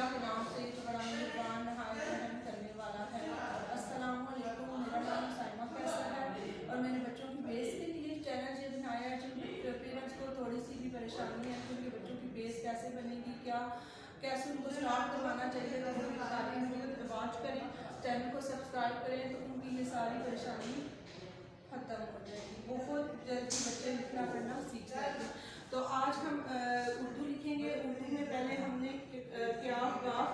अल्लाह के नाम से जो बड़ा मेहरबान नहायत रहम करने वाला है। अस्सलाम वालेकुम, मेरा नाम साइमा कैसर है और मैंने बच्चों की बेस के लिए चैनल ये बनाया है। जिन पेरेंट्स को थोड़ी सी भी परेशानी है कि उनके बच्चों की बेस कैसे बनेगी, कैसे उनको स्टार्ट करवाना चाहिए, तो वो सारी वीडियो वॉच करें, चैनल को सब्सक्राइब करें तो उनकी ये सारी परेशानी खत्म हो जाएगी। बहुत जल्दी बच्चे लिखना पढ़ना सीख जाएंगे। तो आज हम उर्दू लिखेंगे। उर्दू में पहले हमने क्याफ गाफ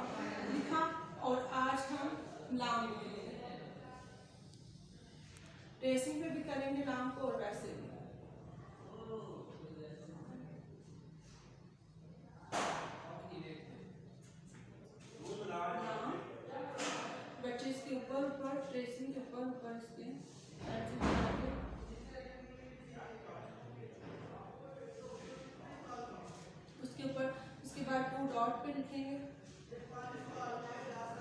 लिखा और आज हम लाम लिखेंगे। ट्रेसिंग में भी करेंगे लाम को और वैसे भी। बच्चे इसके ऊपर ऊपर ट्रेसिंग के ऊपर ऊपर इसके उसके ऊपर, उसके बाद 2 डॉट पे लिखेंगे।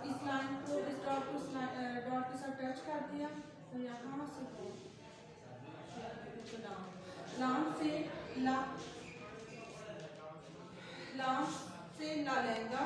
इस लाइन को इस डॉट को डॉट के साथ टच कर दिया तो यहाँ से लाम से ला लेंगा।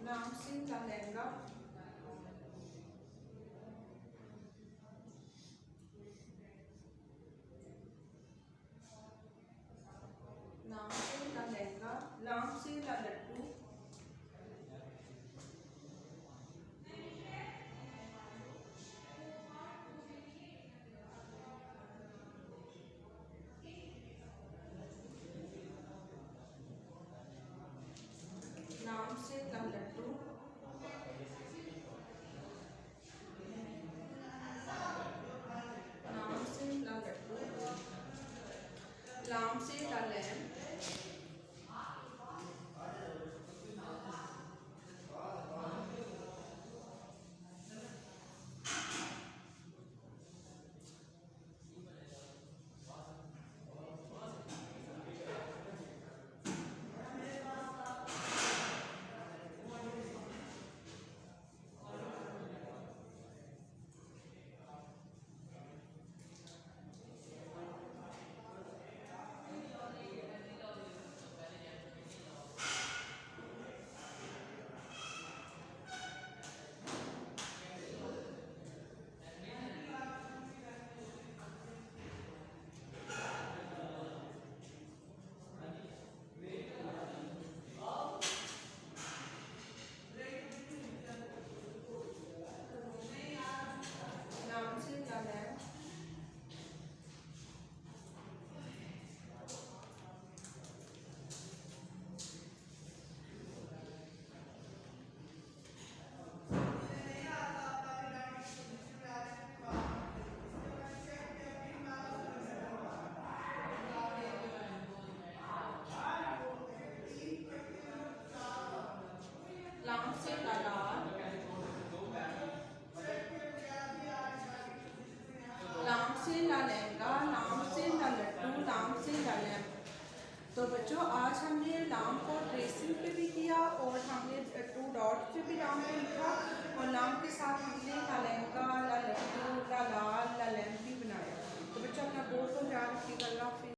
नाम से ला लेंगा। नाम से ला लेंगा, लाम से ला लड्डू, नाम से ला लड्डू, नाम से ला लड्डू, लाम से ला लैम, नाम से ला लैम, लाम से ला लाल, लाम से ला लहंगा, लाम से ला लड्डू, लाम से ला लैम। तो बच्चों आज हमने लाम को ट्रेसिंग पे भी किया और हमने 2 डॉट पे भी लाम को लिखा और लाम के साथ हमने ला लहंगा, ला लड्डू, ला लाल, ला लैम भी बनाया। तो बच्चों अपना बहुत ख्याल रखिएगा। अल्लाह हाफिज़।